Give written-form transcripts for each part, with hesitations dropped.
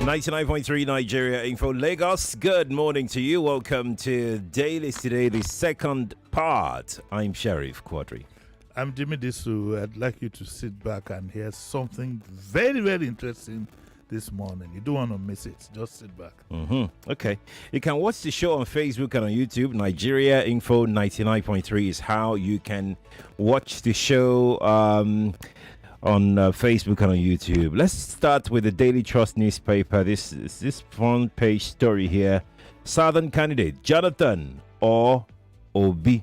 99.3 Nigeria Info Lagos. Good morning to you. Welcome to Dailies today, the second part. I'm Sheriff Quadry. I'm Jimi Disu. I'd like you to sit back and hear something very, very interesting this morning. You don't want to miss it. Just sit back. Okay. You can watch the show on Facebook and on YouTube. Nigeria Info 99.3 is how you can watch the show on Facebook and on YouTube. Let's start with the Daily Trust newspaper. This front page story here. Southern candidate Jonathan or Obi.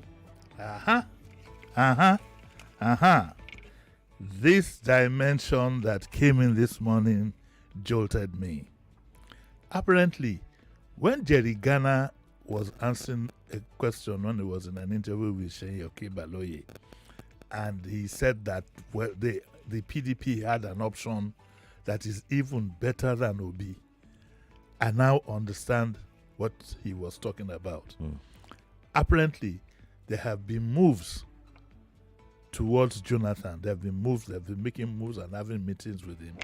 This dimension that came in this morning jolted me. Apparently, when Jerry Ghana was answering a question when he was in an interview with Sheyi Okebaloye, and he said that the PDP had an option that is even better than Obi, I now understand what he was talking about. Apparently, there have been moves towards Jonathan. They've been making moves and having meetings with him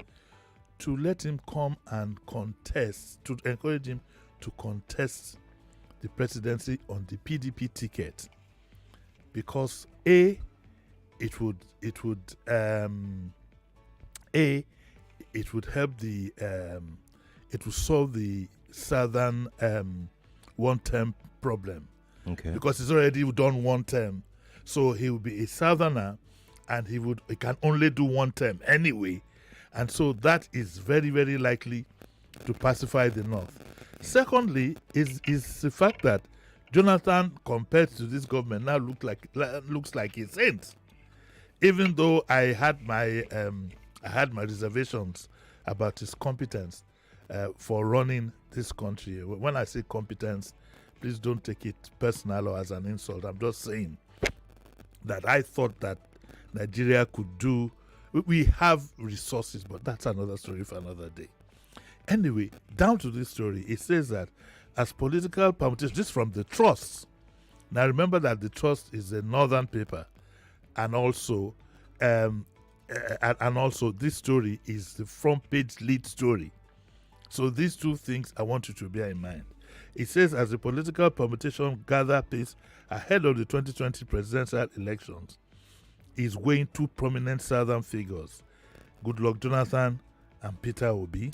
to let him come and contest, to encourage him to contest the presidency on the PDP ticket, because it would help it would solve the southern one-term problem. Okay. Because he's already done one term, so he will be a southerner, and he can only do one term anyway, and so that is very, very likely to pacify the north. Secondly, is the fact that Jonathan, compared to this government, now looks like a saint. Even though I had my reservations about his competence for running this country. When I say competence, please don't take it personal or as an insult. I'm just saying that I thought that Nigeria could do. We have resources, but that's another story for another day. Anyway, down to this story, it says that as political permutations, this from the Trust. Now remember that the Trust is a northern paper, and also this story is the front page lead story. So these two things I want you to bear in mind. It says as the political permutation gather pace ahead of the 2020 presidential elections, is weighing two prominent southern figures, Goodluck Jonathan and Peter Obi.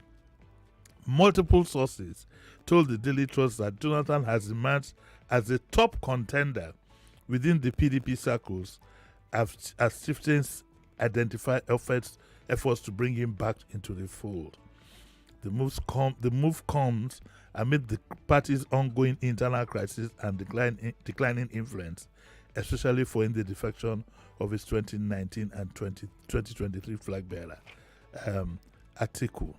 Multiple sources told the Daily Trust that Jonathan has emerged as a top contender within the PDP circles as chieftains identify efforts to bring him back into the fold. The move comes amid the party's ongoing internal crisis and declining influence, especially following the defection of its 2019 and 2023 flag bearer, Atiku.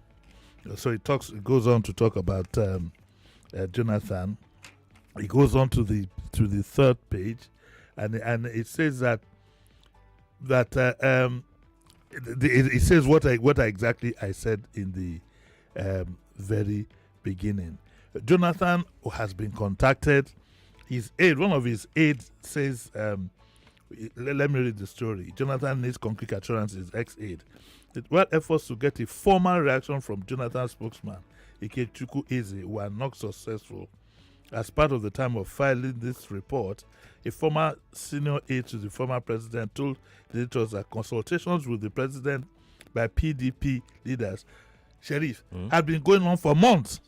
So it goes on to talk about Jonathan. It goes on to the third page, and it says that it says what exactly I said in the very beginning. Jonathan has been contacted. His aide, one of his aides, says, let me read the story. Jonathan needs concrete assurances, ex-aide. While efforts to get a formal reaction from Jonathan's spokesman, Ikechukwu Eze, were not successful. As part of the time of filing this report, a former senior aide to the former president told the editors that consultations with the president by PDP leaders, Sheriff, had been going on for months.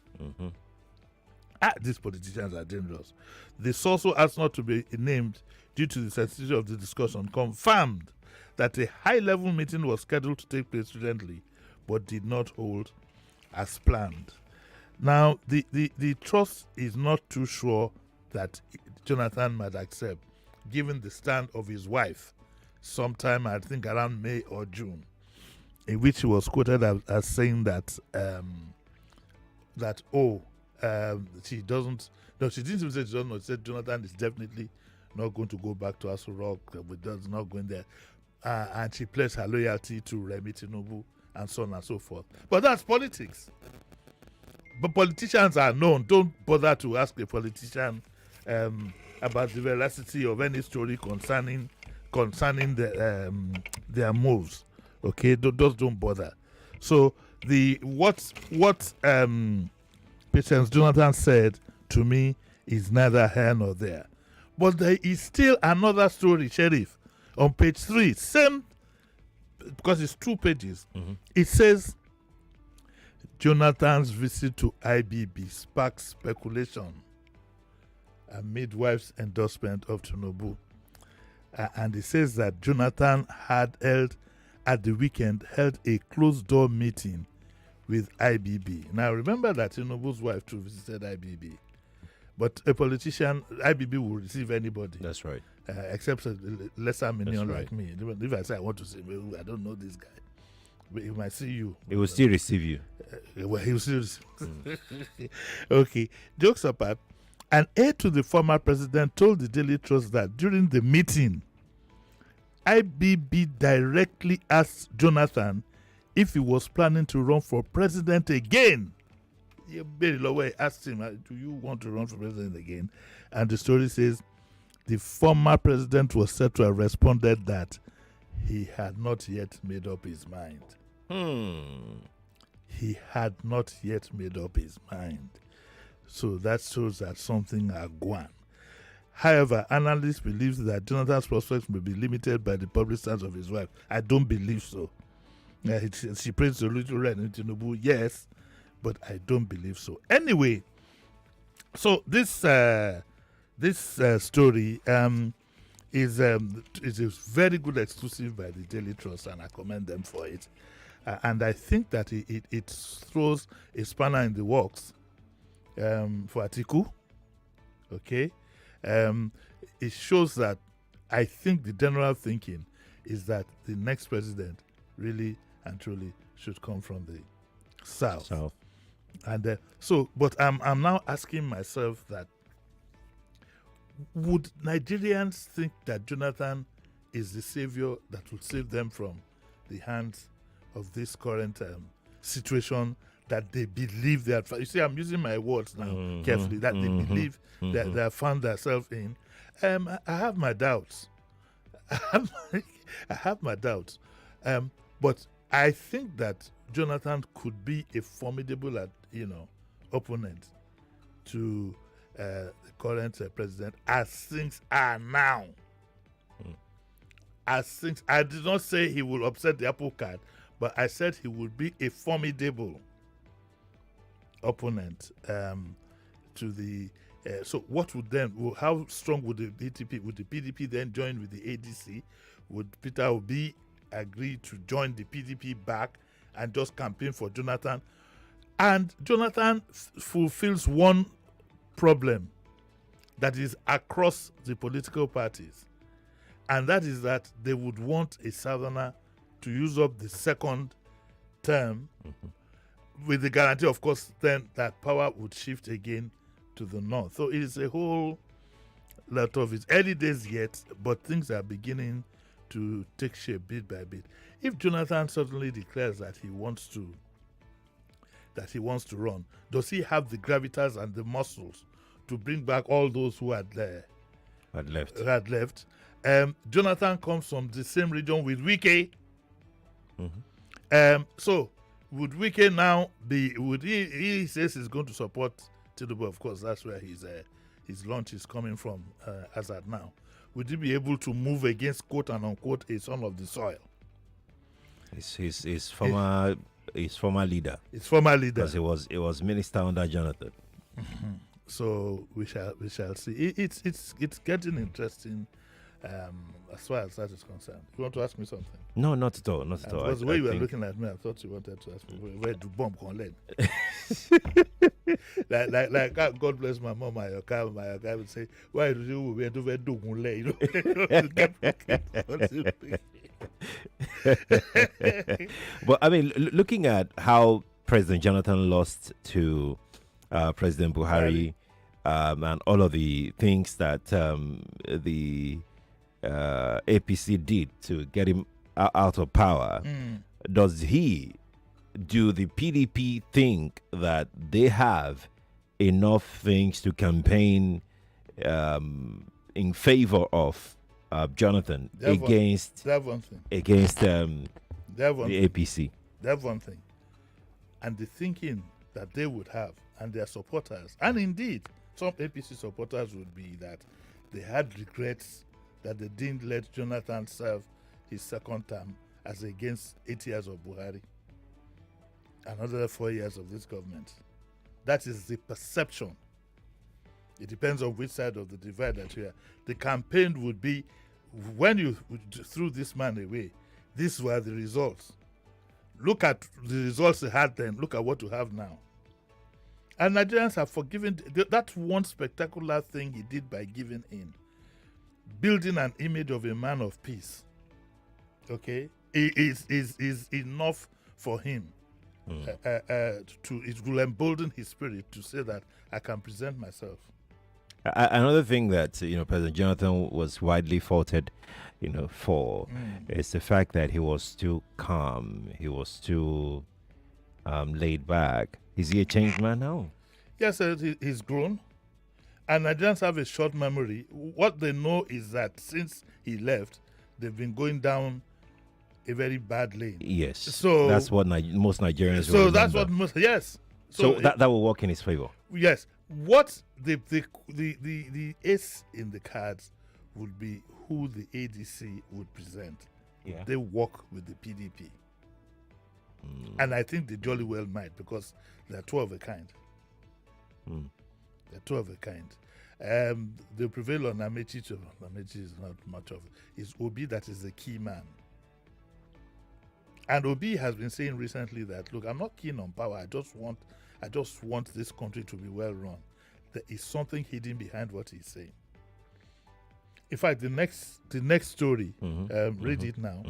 These politicians are dangerous. The source, who asked not to be named due to the sensitivity of the discussion, confirmed that a high-level meeting was scheduled to take place recently, but did not hold as planned. Now, the Trust is not too sure that Jonathan might accept, given the stand of his wife, sometime I think around May or June, in which he was quoted as saying that she doesn't. No, she didn't even say she doesn't know. She said Jonathan is definitely not going to go back to Aso Rock. Does not going there, and she pledged her loyalty to Remi Tinubu and so on and so forth. But that's politics. But politicians are known. Don't bother to ask a politician about the veracity of any story concerning their moves. Okay, just don't bother. So what Patience Jonathan said to me is neither here nor there. But there is still another story, Sheriff, on page 3. Same, because it's 2 pages. It says, Jonathan's visit to IBB sparks speculation amid wife's endorsement of Tinubu. And it says that Jonathan had held a closed-door meeting with IBB. Now, remember that Tinubu's wife too visited IBB. But a politician, IBB will receive anybody. That's right. Except a lesser minion That's like me. If I say I want to see, well, I don't know this guy. But he might see you. He will still receive you. Well, he will still Okay. Jokes apart, an aide to the former president told the Daily Trust that during the meeting, IBB directly asked Jonathan if he was planning to run for president again. Very asked him, do you want to run for president again? And the story says the former president was said to have responded that he had not yet made up his mind. He had not yet made up his mind. So that shows that something had gone. However, analysts believe that Jonathan's prospects may be limited by the public stance of his wife. I don't believe so. She prays to Little Red in Tinubu, yes, but I don't believe so. Anyway, so this story is a very good exclusive by the Daily Trust, and I commend them for it. And I think that it throws a spanner in the works for Atiku. Okay, it shows that I think the general thinking is that the next president really and truly should come from the south. And but I'm now asking myself that would Nigerians think that Jonathan is the savior that would save them from the hands of this current situation that they believe they are? You see, I'm using my words now carefully. That they believe that they have found themselves in. I have my doubts. I have my doubts. But I think that Jonathan could be a formidable, opponent to the current president as things are now. I did not say he will upset the apple cart, but I said he would be a formidable opponent to the. So what would then? How strong would the PDP? Would the PDP then join with the ADC? Would Peter Obi agree to join the PDP back and just campaign for Jonathan? And Jonathan fulfills one problem that is across the political parties, and that is that they would want a southerner to use up the second term with the guarantee, of course, then that power would shift again to the north. So it is a whole lot of it's early days yet, but things are beginning to take shape bit by bit. If Jonathan suddenly declares that he wants to run, does he have the gravitas and the muscles to bring back all those who had left? Jonathan comes from the same region with Wike. So would Wike now be? Would he says he's going to support Tinubu? Of course, that's where his launch is coming from as at now. Would he be able to move against, quote and unquote, a son of the soil? His former leader. His former leader. Because it was minister under Jonathan. So we shall see. It's getting interesting as far as that is concerned. You want to ask me something? No, not at all. Not at all. Because the way you were looking at me, I thought you wanted to ask me where do bomb can learn. like God bless my mom, my guy would say, why do you wear to do you But I mean, looking at how President Jonathan lost to President Buhari, and all of the things that the APC did to get him out of power, does do the PDP think that they have enough things to campaign in favor of Jonathan against the APC? They have one thing. and the thinking that they would have, and their supporters, and indeed some APC supporters would be that they had regrets that they didn't let Jonathan serve his second term as against 8 years of Buhari, another 4 years of this government. That is the perception. It depends on which side of the divide that you are. The campaign would be, when you threw this man away, these were the results. Look at the results they had then. Look at what you have now. And Nigerians have forgiven that one spectacular thing he did by giving in. Building an image of a man of peace. Okay? Is enough for him. It will embolden his spirit to say that I can present myself. Another thing that President Jonathan was widely faulted, for is the fact that he was too calm. He was too laid back. Is he a changed man now? Yes, he's grown, and Nigerians have a short memory. What they know is that since he left, they've been going down a very bad lane. Yes. So that's what most Nigerians. So will that's remember. what most. Yes. So that will work in his favor. Yes. What the ace in the cards would be who the ADC would present. Yeah. They work with the PDP. And I think they jolly well might, because they're two of a kind. They're two of a kind. They prevail on Amechi. Amechi is not much of it. It's Obi that is the key man. And Obi has been saying recently that, look, I'm not keen on power. I just want this country to be well run. There is something hidden behind what he's saying. In fact, the next story, read it now,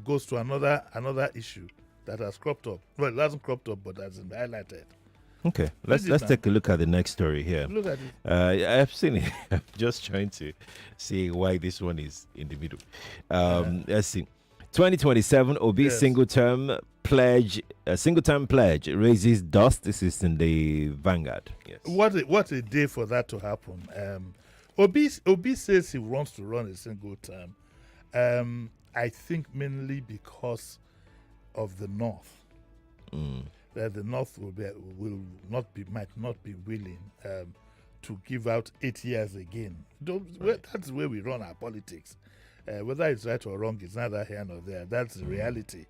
goes to another issue that has cropped up. Well, it hasn't cropped up, but has been highlighted. Okay, let's take a look at the next story here. Look at it. I've seen it. I'm just trying to see why this one is in the middle. Let's see. 2027 Obi single-term pledge raises dust. This is in the Vanguard. Yes. What a day for that to happen. Obi says he wants to run a single term. I think mainly because of the North. That the North might not be willing to give out 8 years again. That's the way we run our politics. Whether it's right or wrong is neither here nor there. That's the reality.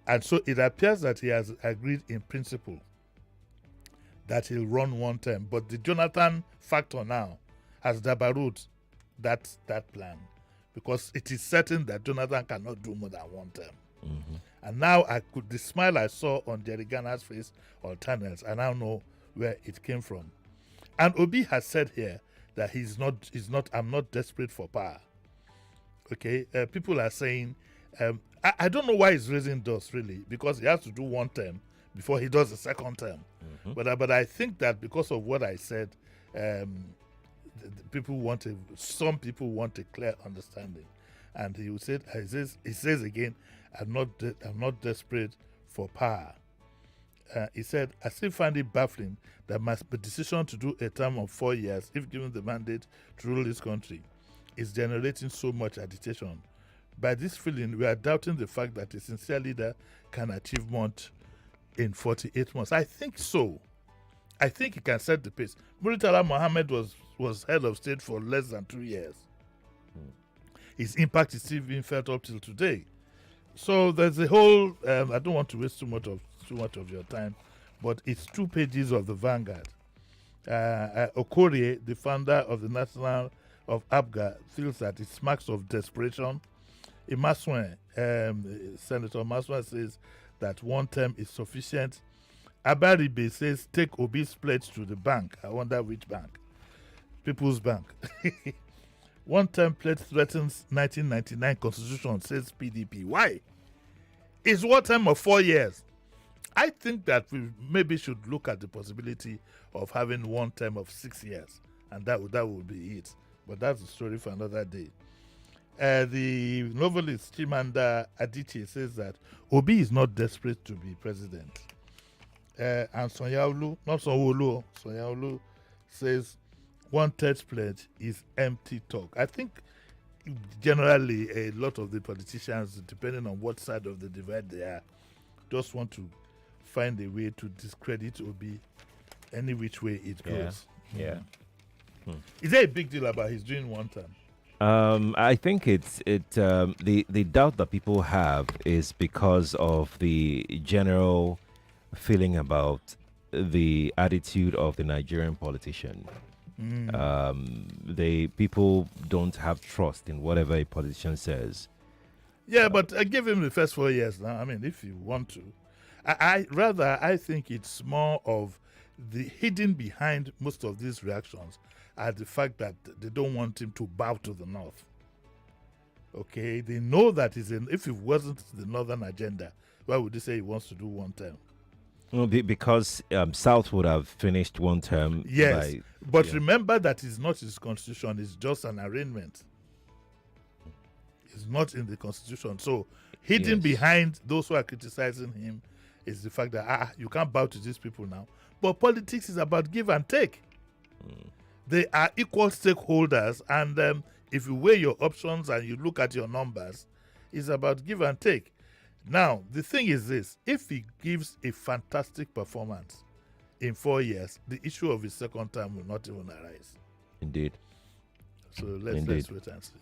And so it appears that he has agreed in principle that he'll run one term. But the Jonathan factor now has dabarooed that plan, because it is certain that Jonathan cannot do more than one term. And now the smile I saw on Jerry Garner's face on tunnels, I now know where it came from. And Obi has said here that I'm not desperate for power. Okay, people are saying, I don't know why he's raising dust really, because he has to do one term before he does the second term. But I think that because of what I said, some people want a clear understanding, and he says again, I'm not desperate for power. He said, I still find it baffling that my decision to do a term of 4 years, if given the mandate to rule this country, is generating so much agitation. By this feeling, we are doubting the fact that a sincere leader can achieve much in 48 months. I think so. I think he can set the pace. Muritala Mohammed was head of state for less than 2 years. His impact is still being felt up till today. So there's a whole. I don't want to waste too much of your time, but it's 2 pages of the Vanguard. Okorie, the founder of the National of ABGA, feels that it smacks of desperation. Senator Maswen says that one term is sufficient. Abaribe says take Obi's pledge to the bank. I wonder which bank. People's Bank. One term pledge threatens 1999 constitution, says PDP. Why? It's one term of 4 years. I think that we maybe should look at the possibility of having one term of 6 years, and that would be it. But that's a story for another day. The novelist Chimanda Adichie says that Obi is not desperate to be president. And Sonyaolu, not Sonwolu, Sonyaolu says 1/3 pledge is empty talk. I think generally a lot of the politicians, depending on what side of the divide they are, just want to find a way to discredit Obi any which way it goes. Yeah. Is there a big deal about his doing one term? I think the doubt that people have is because of the general feeling about the attitude of the Nigerian politician. People don't have trust in whatever a politician says. Yeah, but I give him the first 4 years now. I mean, if you want to. I think it's more of the hidden behind most of these reactions are the fact that they don't want him to bow to the North. Okay, they know that if it wasn't the Northern agenda, why would they say he wants to do one term? Well, because South would have finished one term. Yes, but remember that it's not his constitution, it's just an arrangement. It's not in the constitution. So hidden behind those who are criticizing him is the fact that you can't bow to these people now. But politics is about give and take. They are equal stakeholders, and if you weigh your options and you look at your numbers, it's about give and take. Now, the thing is this: if he gives a fantastic performance in 4 years, the issue of his second term will not even arise. Indeed. So let's wait and see.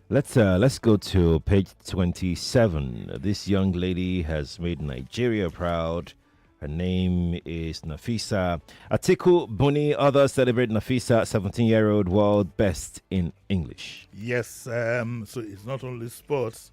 Let's go to page 27. This young lady has made Nigeria proud. Her name is Nafisa Atiku Buni. Others celebrate Nafisa, 17-year-old world best in English. Yes, so it's not only sports.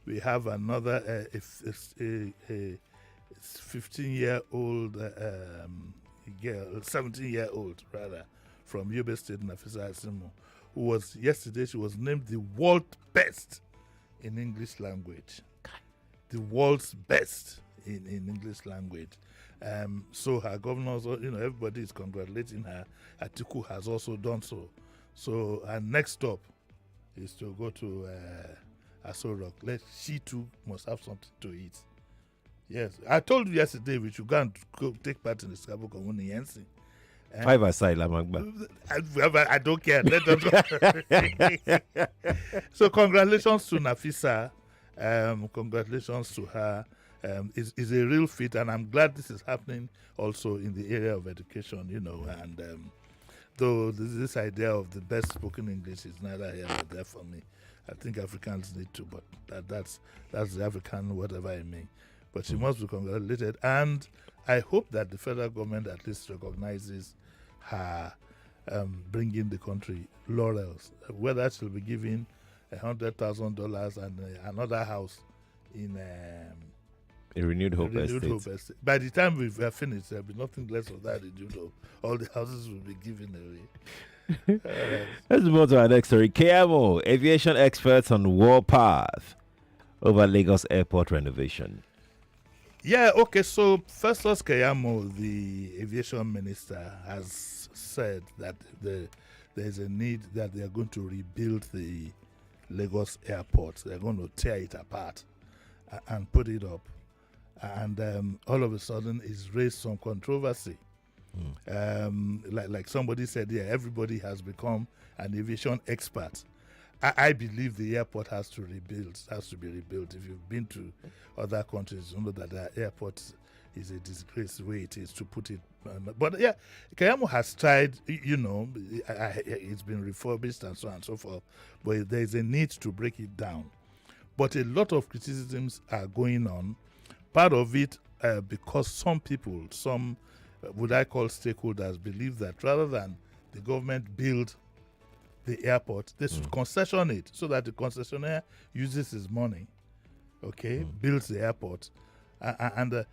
We have another 15-year-old girl, 17-year-old rather, from Yobe State, Nafisa Asimu, who was yesterday, she was named the world best in English language. The world's best in English language. So her governors, everybody is congratulating her. Atiku has also done so. So her next stop is to go to Aso Rock. She too must have something to eat. Yes, I told you yesterday we should go and take part in the Scabo Community Yensi. 5 aside, Lamagba. I don't care. Let them go. So congratulations to Nafisa. Congratulations to her. Is a real feat, and I'm glad this is happening also in the area of education, and though this idea of the best spoken English is neither here nor there for me. I think Africans need to, but that's the African whatever I mean. But she must be congratulated, and I hope that the federal government at least recognizes her bringing the country laurels, whether she'll be given $100,000 and another house in a renewed hope estate. By the time we've finished, there'll be nothing less of that renewed hope. All the houses will be given away. Let's move on to our next story. KMO, aviation experts on warpath over Lagos airport renovation. Yeah, okay, so Festus Keyamo, the aviation minister, has said that there's a need that they are going to rebuild the Lagos airport. They're going to tear it apart and put it up. And all of a sudden, it's raised some controversy. Like somebody said, everybody has become an aviation expert. I believe the airport has to be rebuilt. If you've been to other countries, you know that the airport is a disgrace the way it is, to put it. But yeah, Kayamo has tried, it's been refurbished and so on and so forth, but there is a need to break it down. But a lot of criticisms are going on. Part of it because some people, would I call stakeholders, believe that rather than the government build the airport, they should concession it so that the concessionaire uses his money, builds the airport, and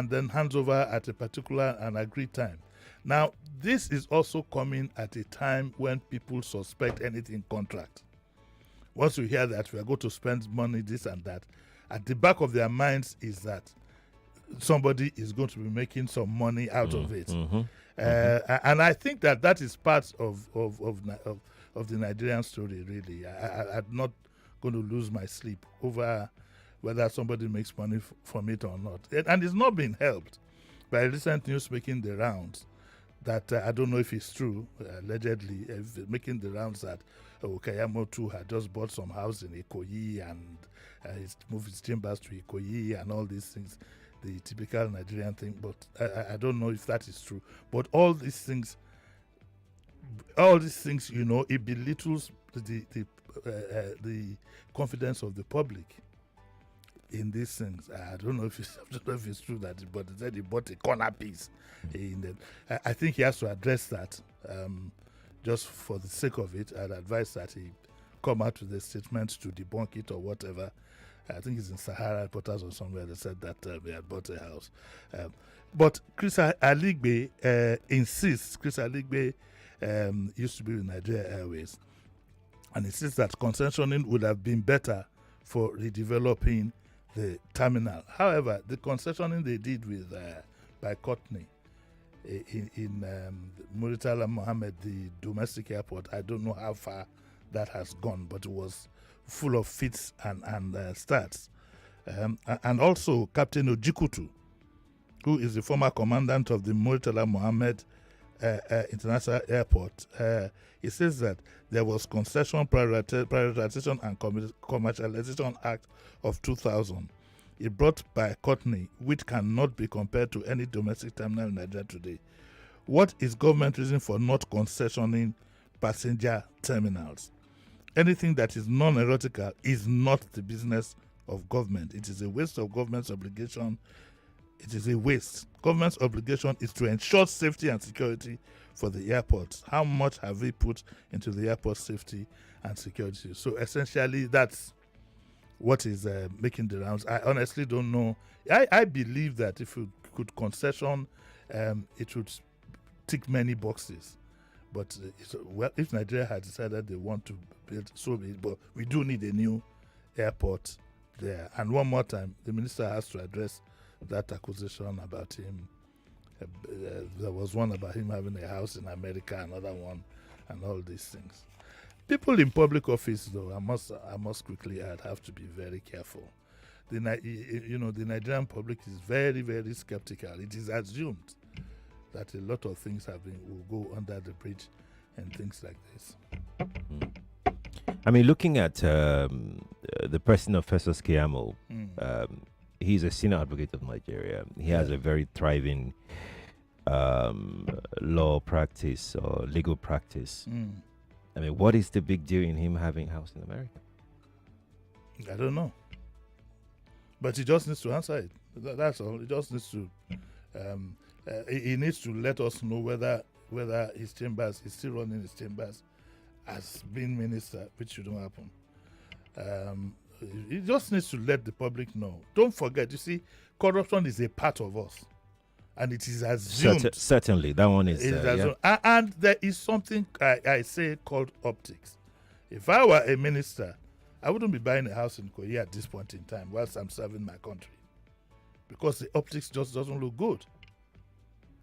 then hands over at a particular and agreed time. Now, this is also coming at a time when people suspect anything contract. Once you hear that we are going to spend money, this and that, at the back of their minds is that somebody is going to be making some money out of it. And I think that is part of the Nigerian story, really. I'm not going to lose my sleep over whether somebody makes money from it or not. And it's not been helped by recent news making the rounds that I don't know if it's true, allegedly, making the rounds that Kayamo too had just bought some house in Ikoyi and he's moved his chambers to Ikoyi and all these things. the typical Nigerian thing, but I don't know if that is true. But all these things, it belittles the confidence of the public in these things. I don't know if it's true that, but he said he bought a corner piece. I think he has to address that. Just for the sake of it, I'd advise that he come out with a statement to debunk it or whatever. I think it's in Sahara Reporters or somewhere they said that they had bought a house. But Chris Aligbe insists, Chris Aligbe used to be with Nigeria Airways, and insists that concessioning would have been better for redeveloping the terminal. However, the concessioning they did with by Quadry in Muritala Mohammed, the domestic airport, I don't know how far that has gone, but it was full of fits and starts. And also Captain Ojikutu, who is the former commandant of the Muritala Mohammed International Airport, he says that there was Concession Privatization and Commercialization Act of 2000. It brought by Quadry, which cannot be compared to any domestic terminal in Nigeria today. What is government reason for not concessioning passenger terminals? Anything that is non-aeronautical is not the business of government. It is a waste of government's obligation. It is a waste. Government's obligation is to ensure safety and security for the airports. How much have we put into the airport safety and security? So essentially, that's what is making the rounds. I honestly don't know. I believe that if you could concession, it would tick many boxes. But if Nigeria had decided they want to build so big, but we do need a new airport there. And one more time, the minister has to address that accusation about him. There was one about him having a house in America, another one, and all these things. People in public office, though, I must quickly add, have to be very careful. The Nigerian public is very, very skeptical. It is assumed that a lot of things will go under the bridge and things like this. I mean, looking at the president of Festus Keyamo, he's a senior advocate of Nigeria. He has a very thriving law practice or legal practice. I mean, what is the big deal in him having a house in America? I don't know. But he just needs to answer it. That's all. He just needs to... he needs to let us know whether his chambers, he's still running his chambers as being minister, which shouldn't happen. He just needs to let the public know. Don't forget, you see, corruption is a part of us. And it is assumed. Certainly, that one is. And there is something I say called optics. If I were a minister, I wouldn't be buying a house in Korea at this point in time whilst I'm serving my country. Because the optics just doesn't look good.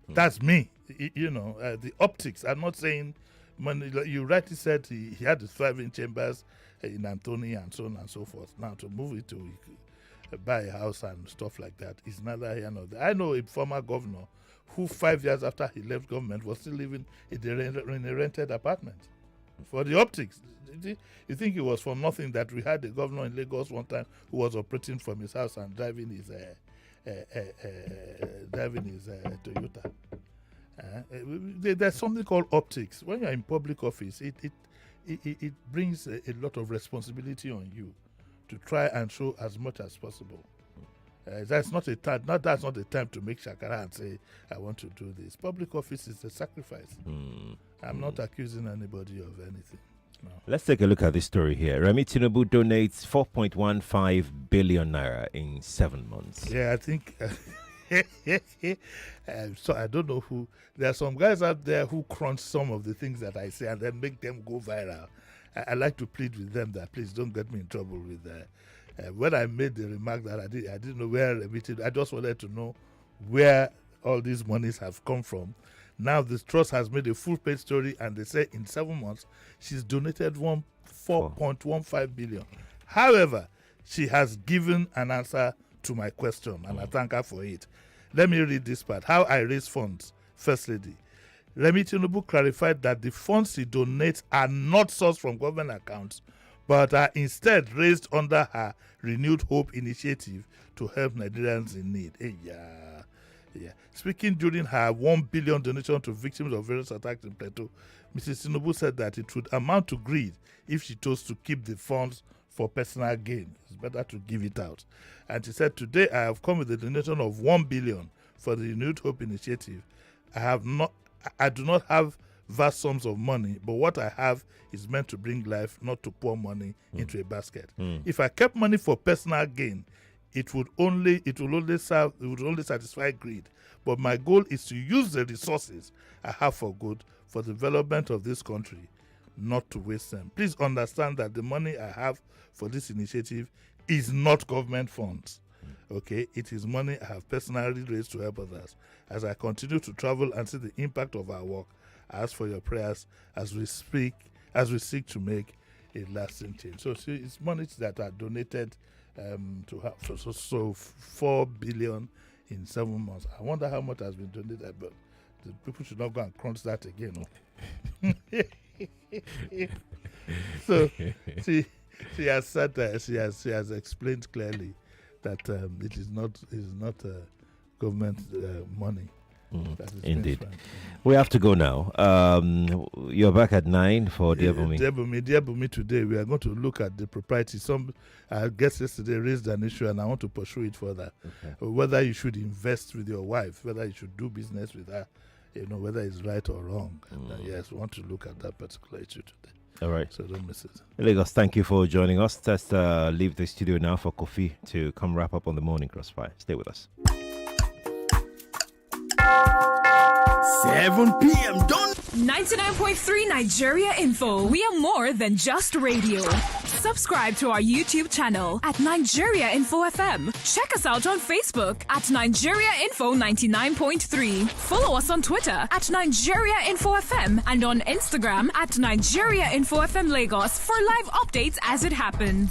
That's me. The optics. I'm not saying, you rightly said he had the thriving chambers in Anthony and so on and so forth. Now to move it to buy a house and stuff like that is neither here nor there. I know a former governor who 5 years after he left government was still living in a rented apartment. For the optics. You think it was for nothing that we had a governor in Lagos one time who was operating from his house and driving his Toyota. There's something called optics. When you're in public office, it brings a lot of responsibility on you to try and show as much as possible. That's not a time. That's not the time to make shakara and say, "I want to do this." Public office is a sacrifice. I'm not accusing anybody of anything. No. Let's take a look at this story here. Remi Tinubu donates 4.15 billion naira in 7 months. Yeah, I think. So I don't know who. There are some guys out there who crunch some of the things that I say and then make them go viral. I like to plead with them that please don't get me in trouble with that. When I made the remark that I didn't know where remitted, I just wanted to know where all these monies have come from. Now this trust has made a full-page story, and they say in 7 months she's donated 4.15 billion. However, she has given an answer to my question, and I thank her for it. Let me read this part. How I raise funds. First Lady Remi Tinubu clarified that the funds he donates are not sourced from government accounts, but are instead raised under her Renewed Hope initiative to help Nigerians in need. Hey, yeah. Speaking during her 1 billion donation to victims of various attacks in Plateau, Mrs. Tinubu said that it would amount to greed if she chose to keep the funds for personal gain. It's better to give it out. And she said, today I have come with a donation of 1 billion for the Renewed Hope initiative. I do not have vast sums of money, but what I have is meant to bring life, not to pour money into a basket. If I kept money for personal gain, it would only satisfy greed. But my goal is to use the resources I have for good, for the development of this country, not to waste them. Please understand that the money I have for this initiative is not government funds. Okay, it is money I have personally raised to help others. As I continue to travel and see the impact of our work, I ask for your prayers as we seek to make a lasting change. So see, it's money that are donated to have so 4 billion in 7 months. I wonder how much has been donated, but the people should not go and crunch that again. So she has said that she has explained clearly that it is not government money. Indeed. We have to go now. You're back at 9 for Dear Bumi. Dear Bumi, today we are going to look at the propriety. Some guests yesterday raised an issue and I want to pursue it further. Okay. Whether you should invest with your wife, whether you should do business with her, whether it's right or wrong. Yes, we want to look at that particular issue today. All right. So don't miss it. Lagos, thank you for joining us. Let's leave the studio now for Kofi to come wrap up on the morning crossfire. Stay with us. 7 p.m. Done. 99.3 Nigeria Info. We are more than just radio. Subscribe to our YouTube channel at Nigeria Info FM. Check us out on Facebook at Nigeria Info 99.3. Follow us on Twitter at Nigeria Info FM and on Instagram at Nigeria Info FM Lagos for live updates as it happens.